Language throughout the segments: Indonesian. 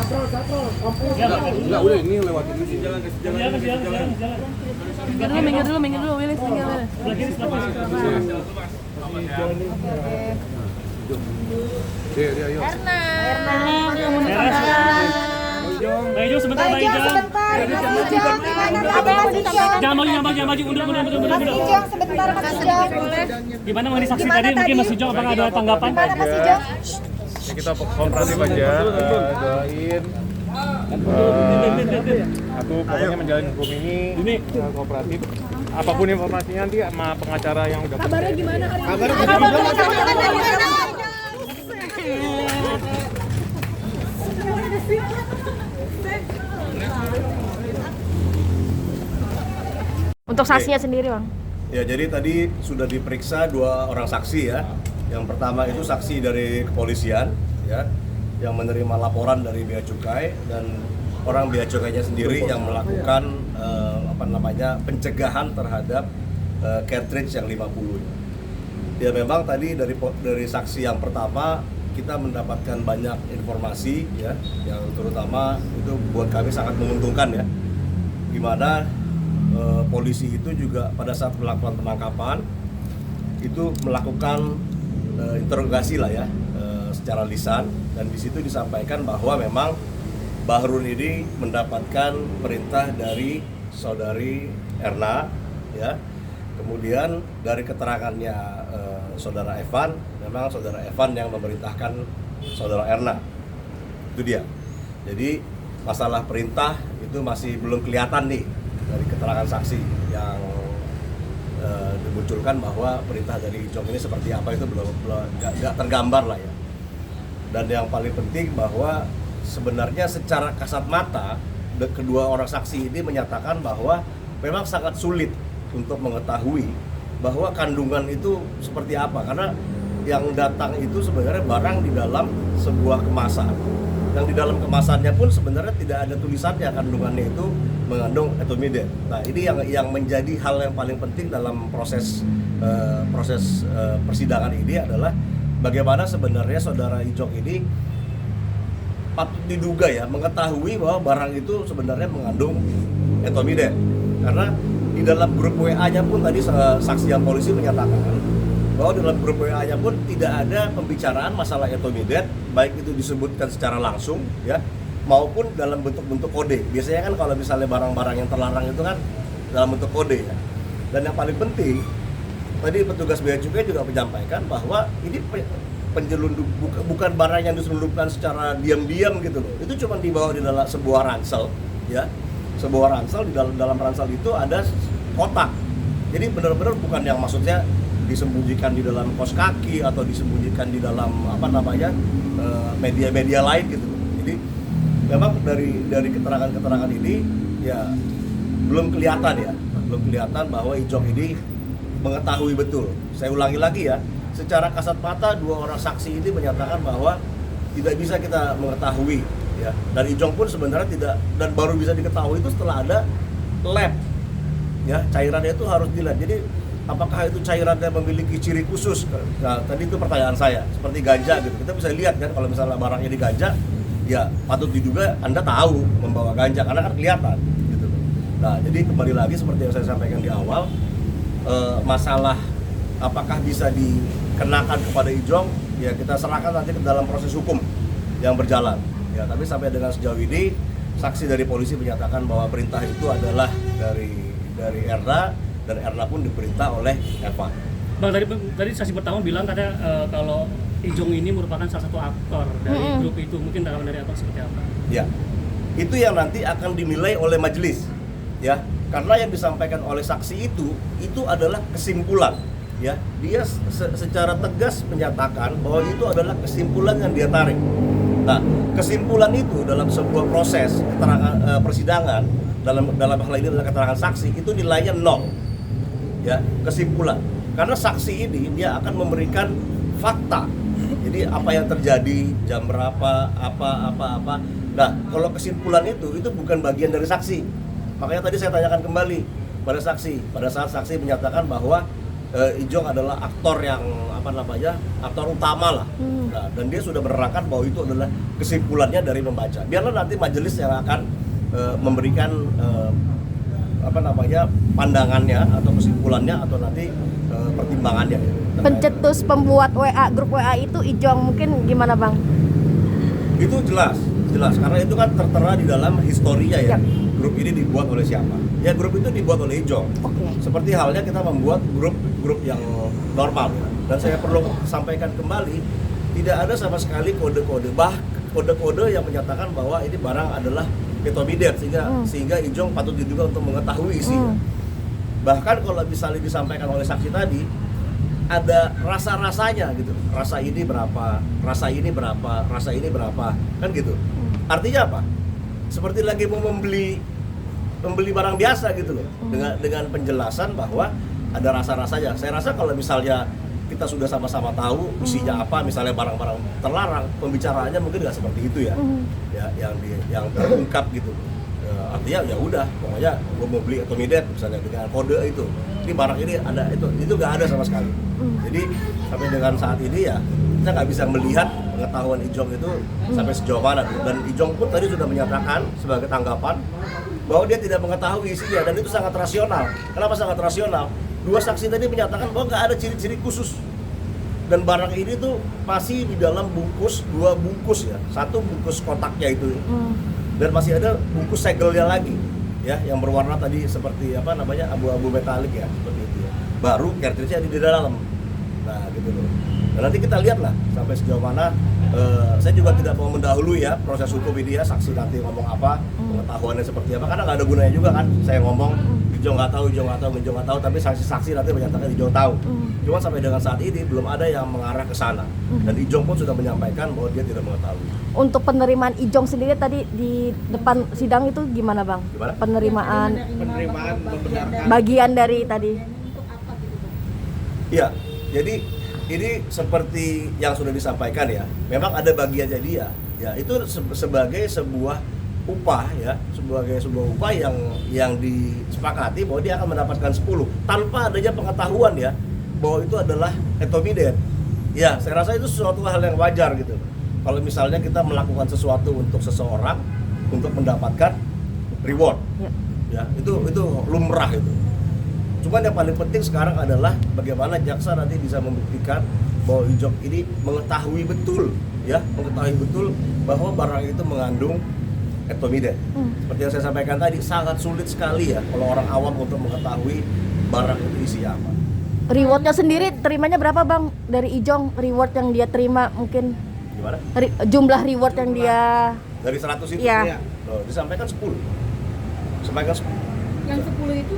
Enggak, udah ini lewat ini sih. Jalan. Minggir dulu, Willy, minggir dulu. Dia, ayo. Erna, Mbak Ijong sebentar, Mbak Ijong. Jangan maju, mundur. Sebentar, Mas Ijong. Gimana mengenai saksi tadi? Mungkin Mas Ijong apakah ada tanggapan? Mas Ijong? Ya, kita kooperatif aja, doain. Aku pokoknya menjalin hukum ini kooperatif. Apapun informasinya nanti sama pengacara yang udah. Kabarnya gimana hari ini? Untuk saksinya sendiri, Bang. Ya, jadi tadi sudah diperiksa 2 orang saksi ya. Yang pertama itu saksi dari kepolisian ya, yang menerima laporan dari Bea Cukai, dan orang Bea Cukainya sendiri yang melakukan pencegahan terhadap cartridge yang 50. Ya, memang tadi dari saksi yang pertama kita mendapatkan banyak informasi ya, yang terutama itu buat kami sangat menguntungkan ya. Gimana polisi itu juga pada saat melakukan penangkapan itu melakukan interogasi lah ya, secara lisan, dan di situ disampaikan bahwa memang Bahrun ini mendapatkan perintah dari saudari Erna ya. Kemudian dari keterangannya saudara Evan, memang saudara Evan yang memerintahkan saudara Erna. Itu dia. Jadi masalah perintah itu masih belum kelihatan nih dari keterangan saksi yang dimunculkan, bahwa perintah dari Ijong ini seperti apa itu belum nggak tergambar lah ya. Dan yang paling penting bahwa sebenarnya secara kasat mata kedua orang saksi ini menyatakan bahwa memang sangat sulit untuk mengetahui bahwa kandungan itu seperti apa, karena yang datang itu sebenarnya barang di dalam sebuah kemasan, yang di dalam kemasannya pun sebenarnya tidak ada tulisannya kandungannya itu mengandung etomidate. Nah, ini yang menjadi hal yang paling penting dalam proses persidangan ini adalah bagaimana sebenarnya saudara Ijong ini patut diduga ya mengetahui bahwa barang itu sebenarnya mengandung etomidate, karena di dalam grup WA-nya pun tadi saksi yang polisi menyatakan bahwa dalam grup WA-nya pun tidak ada pembicaraan masalah etomidate, baik itu disebutkan secara langsung ya maupun dalam bentuk-bentuk kode. Biasanya kan kalau misalnya barang-barang yang terlarang itu kan dalam bentuk kode ya. Dan yang paling penting tadi petugas Bea Cukai juga menyampaikan bahwa ini penjelundup bukan barang yang diselundupkan secara diam-diam gitu loh. Itu cuma dibawa di dalam sebuah ransel ya. Sebuah ransel, di dalam ransel itu ada kotak. Jadi benar-benar bukan yang maksudnya disembunyikan di dalam kos kaki atau disembunyikan di dalam media-media lain gitu. Jadi memang dari keterangan-keterangan ini ya belum kelihatan bahwa Ijong ini mengetahui betul. Saya ulangi lagi ya, secara kasat mata 2 orang saksi ini menyatakan bahwa tidak bisa kita mengetahui ya. Dan Ijong pun sebenarnya tidak, dan baru bisa diketahui itu setelah ada lab ya, cairannya itu harus dilihat. Jadi apakah itu cairannya memiliki ciri khusus? Nah, tadi itu pertanyaan saya, seperti ganja gitu. Kita bisa lihat kan kalau misalnya barangnya di ganja, ya patut diduga Anda tahu membawa ganja karena kan kelihatan gitu. Nah, jadi kembali lagi seperti yang saya sampaikan di awal, masalah apakah bisa dikenakan kepada Ijong, ya kita serahkan nanti ke dalam proses hukum yang berjalan. Ya, tapi sampai dengan sejauh ini saksi dari polisi menyatakan bahwa perintah itu adalah dari Erna, dan Erna pun diperintah oleh Evan. Bang, tadi saksi pertama bilang katanya kalau Ijong ini merupakan salah satu aktor dari grup itu, mungkin tanggapan dari Abang seperti apa? Ya, itu yang nanti akan dinilai oleh majelis, ya, karena yang disampaikan oleh saksi itu adalah kesimpulan, ya, dia secara tegas menyatakan bahwa itu adalah kesimpulan yang dia tarik. Nah, kesimpulan itu dalam sebuah proses keterangan persidangan dalam hal ini adalah keterangan saksi, itu nilainya 0, ya, kesimpulan, karena saksi ini dia akan memberikan fakta. Jadi apa yang terjadi, jam berapa, apa. Nah, kalau kesimpulan itu bukan bagian dari saksi. Makanya tadi saya tanyakan kembali pada saksi, pada saat saksi menyatakan bahwa Ijong adalah aktor yang aktor utama lah. Nah, dan dia sudah menerangkan bahwa itu adalah kesimpulannya dari membaca. Biarlah nanti majelis yang akan memberikan pandangannya atau kesimpulannya atau nanti pertimbangannya. Pencetus pembuat grup WA itu Ijong, mungkin gimana Bang? Itu jelas karena itu kan tertera di dalam historinya ya. Grup ini dibuat oleh siapa? Ya grup itu dibuat oleh Ijong. Seperti halnya kita membuat grup yang normal. Dan saya perlu sampaikan kembali, tidak ada sama sekali kode-kode yang menyatakan bahwa ini barang adalah ketomiden sehingga Ijong patut diduga untuk mengetahui isinya. Bahkan kalau misalnya disampaikan oleh saksi tadi, ada rasa-rasanya gitu. Rasa ini berapa, rasa ini berapa, rasa ini berapa, kan gitu. Artinya apa? Seperti lagi mau membeli barang biasa gitu loh. Dengan penjelasan bahwa ada rasa-rasanya. Saya rasa kalau misalnya kita sudah sama-sama tahu isinya apa, misalnya barang-barang terlarang, pembicaraannya mungkin nggak seperti itu ya. Yang terungkap gitu. Artinya ya udah, pokoknya gue mau beli atomidet misalnya dengan kode itu. Ini barang ini ada itu nggak ada sama sekali. Jadi sampai dengan saat ini ya kita nggak bisa melihat pengetahuan Ijong itu sampai sejauh mana. Dan Ijong pun tadi sudah menyatakan sebagai tanggapan bahwa dia tidak mengetahui isinya dan itu sangat rasional. Kenapa sangat rasional? Dua saksi tadi menyatakan bahwa nggak ada ciri-ciri khusus. Dan barang ini tuh masih di dalam dua bungkus ya. Satu bungkus kotaknya itu. Dan masih ada bungkus segelnya lagi ya, yang berwarna tadi seperti abu-abu metalik ya, seperti itu ya. Baru cartridge-nya ada di dalam. Nah, gitu loh. Dan nanti kita lihatlah sampai sejauh mana. Saya juga tidak mau mendahului ya proses hukum ini ya, saksi nanti ngomong apa, pengetahuannya seperti apa, karena nggak ada gunanya juga kan saya ngomong Ijong nggak tahu, tapi saksi-saksi nanti menyatakan Ijong tahu. Cuma sampai dengan saat ini belum ada yang mengarah ke sana, dan Ijong pun sudah menyampaikan bahwa dia tidak mengetahui. Untuk penerimaan Ijong sendiri tadi di depan sidang itu gimana Bang? Gimana? Penerimaan membenarkan bagian dari tadi. Iya, jadi ini seperti yang sudah disampaikan ya, memang ada bagiannya dia. Ya itu sebagai sebuah upah ya, sebagai sebuah upah yang disepakati bahwa dia akan mendapatkan 10 tanpa adanya pengetahuan ya bahwa itu adalah etomiden. Ya, saya rasa itu sesuatu hal yang wajar gitu. Kalau misalnya kita melakukan sesuatu untuk seseorang untuk mendapatkan reward. Ya, itu lumrah itu. Cuman yang paling penting sekarang adalah bagaimana jaksa nanti bisa membuktikan bahwa Ijong ini mengetahui betul bahwa barang itu mengandung etomiden. Seperti yang saya sampaikan tadi, sangat sulit sekali ya kalau orang awam untuk mengetahui barang itu isinya apa. Rewardnya sendiri terimanya berapa Bang dari Ijong? Reward yang dia terima mungkin? Gimana? Jumlah reward yang dia dari 100 itu? Iya. Disampaikan 10. Sampaikan 10. Yang 10 itu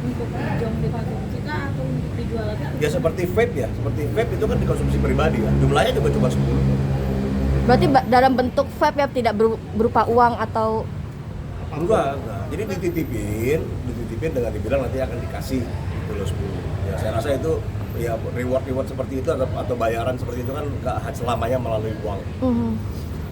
untuk Ijong dikonsumsi atau untuk dijual lagi? Ya seperti vape ya, itu kan dikonsumsi pribadi ya. Jumlahnya juga cuma 10. berarti dalam bentuk vape ya, tidak berupa uang atau enggak. Jadi dititipin dengan dibilang nanti akan dikasih gitu loh 10. Ya saya rasa itu ya reward seperti itu atau bayaran seperti itu kan enggak selamanya melalui uang.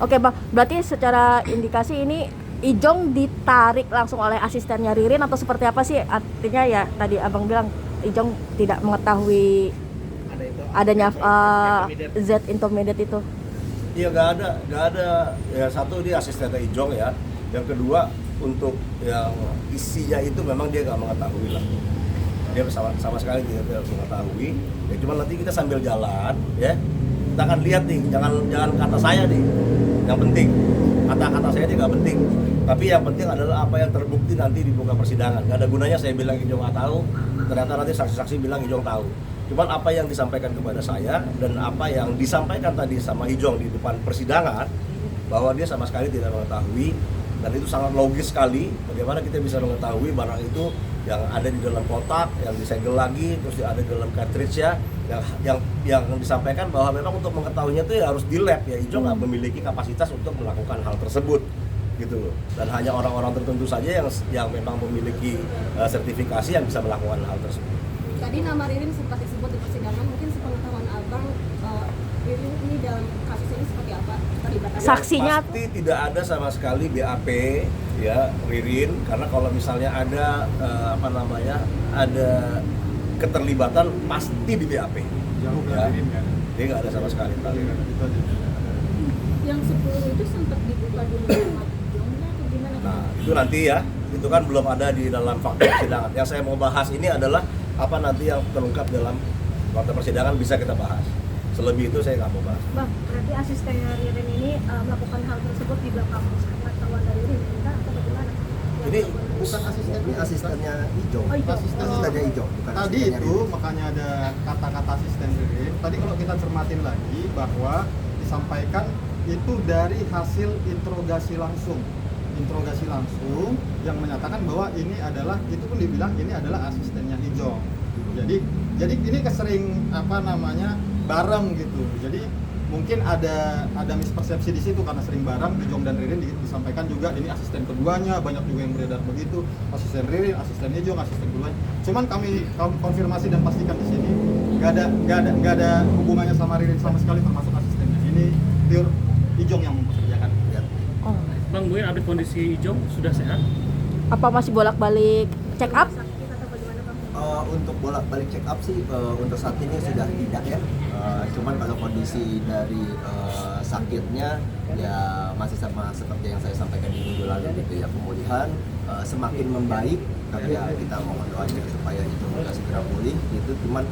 Oke Bang, berarti secara indikasi ini Ijong ditarik langsung oleh asistennya Ririn atau seperti apa sih? Artinya ya tadi Abang bilang Ijong tidak mengetahui adanya Z intermediate itu. Iya nggak ada. Ya satu dia asistennya Ijong ya. Yang kedua untuk yang isinya itu memang dia nggak mengetahui lah. Dia sama sekali tidak mengetahui. Ya cuma nanti kita sambil jalan ya. Kita akan lihat nih, jangan kata saya nih. Yang penting kata-kata saya aja nggak penting. Tapi yang penting adalah apa yang terbukti nanti di muka persidangan. Gak ada gunanya saya bilang Ijong nggak tahu, ternyata nanti saksi-saksi bilang Ijong tahu. Cuman apa yang disampaikan kepada saya dan apa yang disampaikan tadi sama Ijong di depan persidangan bahwa dia sama sekali tidak mengetahui, dan itu sangat logis sekali. Bagaimana kita bisa mengetahui barang itu yang ada di dalam kotak, yang disegel lagi, terus ada di dalam cartridge ya, yang disampaikan bahwa memang untuk mengetahuinya itu ya harus di lab ya. Ijong nggak memiliki kapasitas untuk melakukan hal tersebut gitu loh, dan hanya orang-orang tertentu saja yang memang memiliki sertifikasi yang bisa melakukan hal tersebut. Tadi nama Ririn sempat disebut di persidangan, mungkin sepengetahuan Abang Ririn ini dalam kasus ini seperti apa terlibatannya? Saksinya pasti tidak ada sama sekali BAP ya Ririn, karena kalau misalnya ada ada keterlibatan pasti di BAP. Jauh Ya. dari ini kan. Dia nggak ada sama sekali. Itu aja. Yang 10 itu sempat dibuka dulu sama Ijongnya atau gimana? Nah, itu nanti ya, itu kan belum ada di dalam fakta persidangan. Yang saya mau bahas ini adalah apa nanti yang terungkap dalam fakta persidangan bisa kita bahas. Selebih itu saya nggak mau bahas. Bang, berarti asistennya Ririn ini melakukan hal tersebut di belakang pengetahuan dari Ririn atau bagaimana? Ini Bukan asisten, ini asistennya Ijong. Oh, Ijong. Asistennya Ijong, bukan Tadi asistennya itu Ririn. makanya ada kata-kata asisten Ririn. Tadi kalau kita cermatin lagi bahwa disampaikan itu dari hasil interogasi langsung yang menyatakan bahwa ini adalah, itu pun dibilang ini adalah asistennya Ijong. Jadi ini kesering bareng gitu. Jadi mungkin ada mispersepsi di situ karena sering bareng. Ijong dan Ririn disampaikan juga ini asisten keduanya, banyak juga yang beredar begitu, asisten Ririn, asisten Ijong, asisten keduanya. Cuman kami konfirmasi dan pastikan di sini nggak ada hubungannya sama Ririn sama sekali, termasuk asistennya. Ini pure Ijong yang mempekerjakan. Ya. Oh. Bang, mungkin update kondisi Ijong sudah sehat? Apa masih bolak-balik check up? Sakit atau bagaimana Bang? Untuk bolak-balik check up sih untuk saat ini sudah tidak ya. Cuman kalau kondisi dari sakitnya ya masih sama seperti yang saya sampaikan di minggu lalu gitu ya, pemulihan semakin membaik, tapi ya kita mohon doanya supaya itu juga segera pulih gitu. Cuman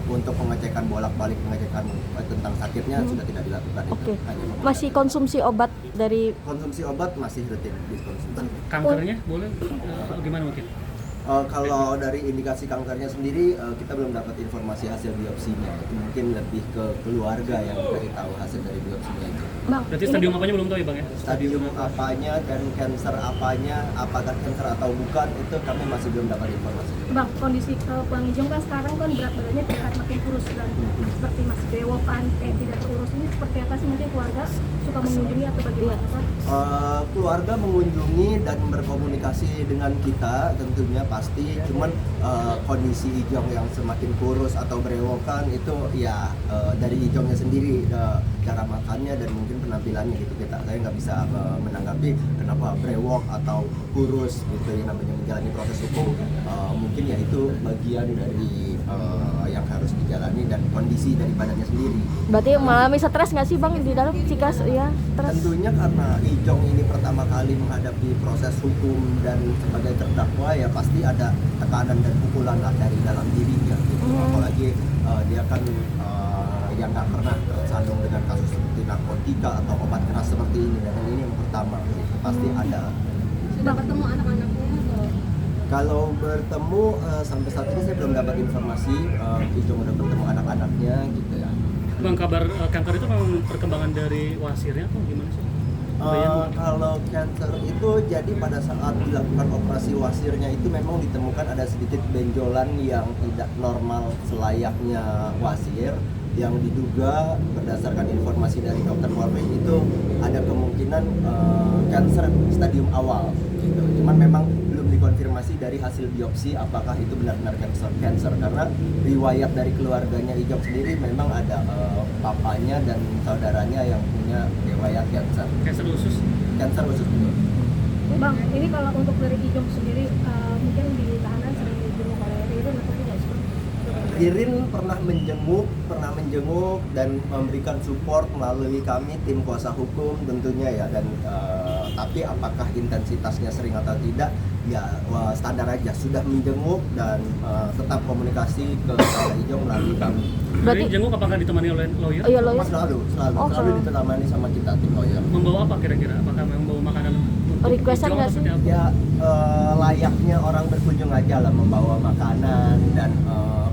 untuk pengecekan bolak-balik pengecekan tentang sakitnya sudah tidak dilakukan. Oke. Itu hanya memang Masih konsumsi obat dari konsumsi obat masih rutin dikonsumsi. Kankernya boleh? Gimana mungkin? Kalau dari indikasi kankernya sendiri kita belum dapat informasi hasil biopsinya. Itu mungkin lebih ke keluarga yang dari tahu hasil dari biopsinya itu. Bang, Berarti ini- stadium apanya belum tahu ya Bang ya? Stadium apanya dan cancer apanya, apakah cancer atau bukan, itu kami masih belum dapat informasi. Bang, kondisi Bang Ijong kan sekarang kan berat badannya terlihat makin kurus dan seperti masih bewokan, tidak terurus. Ini seperti apa sih, nanti keluarga suka mengunjungi atau bagaimana Pak? Keluarga mengunjungi dan berkomunikasi dengan kita tentunya pasti, cuman kondisi Ijong yang semakin kurus atau berewokan itu ya dari Ijongnya sendiri, cara makannya dan mungkin penampilannya gitu. Saya nggak bisa menanggapi kenapa brewok atau kurus gitu, yang namanya menjalani proses hukum. Mungkin ya itu bagian dari yang harus dijalani dan kondisi dari badannya sendiri. berarti mengalami stres nggak sih Bang di dalam psikas ya? Stres. Tentunya karena Ijong ini pertama kali menghadapi proses hukum dan sebagai terdakwa ya pasti ada tekanan dan pukulan lah dari dalam dirinya gitu. Apalagi dia kan yang nggak pernah tersandung dengan kasus seperti narkotika atau obat keras seperti ini, dan ini yang pertama gitu. Pasti ada. Sudah ketemu anak-anaknya atau? Kalau bertemu sampai saat ini saya belum dapat informasi Ijong udah bertemu anak-anaknya gitu ya. Bang, kabar kanker itu memang perkembangan dari wasirnya atau gimana sih? Kalau cancer itu jadi pada saat dilakukan operasi wasirnya itu memang ditemukan ada sedikit benjolan yang tidak normal selayaknya wasir, yang diduga berdasarkan informasi dari dokter Polri itu ada kemungkinan cancer stadium awal gitu. Cuman memang belum dikonfirmasi dari hasil biopsi apakah itu benar-benar cancer karena riwayat dari keluarganya Ijong sendiri memang ada papanya dan saudaranya yang punya riwayat cancer. Cancer usus? Cancer usus betul. Bang, ini kalau untuk dari Ijong sendiri mungkin di tahanan sering dijenguk oleh Ririn atau tidak sih? Ririn pernah menjenguk dan memberikan support melalui kami tim kuasa hukum tentunya ya, dan tapi apakah intensitasnya sering atau tidak ya standar aja, sudah menjenguk dan tetap komunikasi ke Ijong melalui kami. Berarti jenguk apakah ditemani oleh lawyer? Iya lawyer. Selalu Oh, selalu ditemani sama kita tim lawyer. Membawa apa kira-kira? Apakah membawa makanan untuk Requestan Ijong nggak atau sih? seperti apa? Ya layaknya orang berkunjung aja lah, membawa makanan dan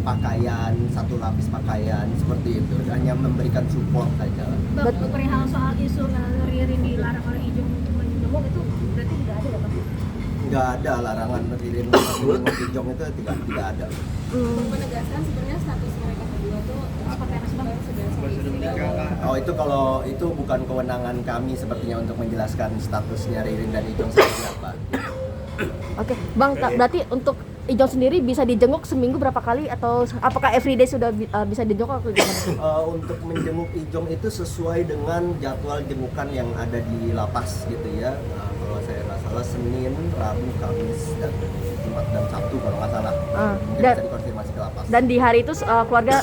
pakaian, satu lapis pakaian seperti itu, hanya memberikan support aja lah. Bang, perihal soal isu Ririn dilarang oleh Ijong untuk menjenguk itu berarti tidak ada ya Bang? Nggak ada larangan Ririn menjenguk Ijong, itu tidak ada. Menegaskan sebenarnya status mereka berdua tuh seperti apa sih Bang? Oh itu kalau itu bukan kewenangan kami sepertinya untuk menjelaskan statusnya Ririn dan Ijong seperti apa. Oke, Bang, berarti untuk Ijong sendiri bisa dijenguk seminggu berapa kali atau apakah everyday sudah bisa dijenguk atau gimana? Untuk menjenguk Ijong itu sesuai dengan jadwal jengukan yang ada di lapas gitu ya. Kalau saya nggak salah Senin, Rabu, Kamis, dan Jumat dan Sabtu kalau nggak salah. Mungkin bisa dikonfirmasi ke lapas. Dan di hari itu keluarga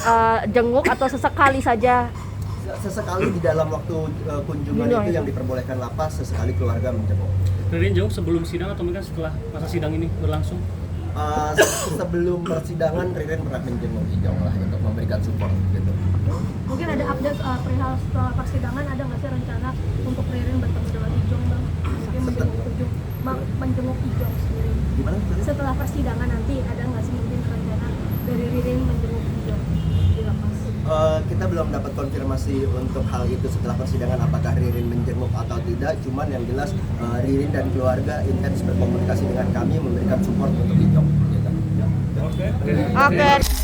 jenguk atau sesekali saja? Sesekali di dalam waktu kunjungan itu yang diperbolehkan lapas, sesekali keluarga menjenguk. Ririn jenguk sebelum sidang atau mungkin setelah masa sidang ini berlangsung? Sebelum persidangan Ririn pernah menjenguk Ijong lah untuk memberikan support gitu. Mungkin ada update perihal setelah persidangan, ada nggak sih rencana untuk Ririn bertemu dengan Ijong bang? Mungkin menjenguk Ijong sendiri. Gimana? Setelah persidangan nanti ada nggak sih mungkin rencana dari Ririn menjenguk Ijong di lapas? Kita belum dapat konfirmasi untuk hal itu setelah persidangan apakah Ririn menjenguk atau tidak. Cuman yang jelas Ririn dan keluarga intens berkomunikasi dengan kami memberikan support untuk Ijong. Gitu. Oke.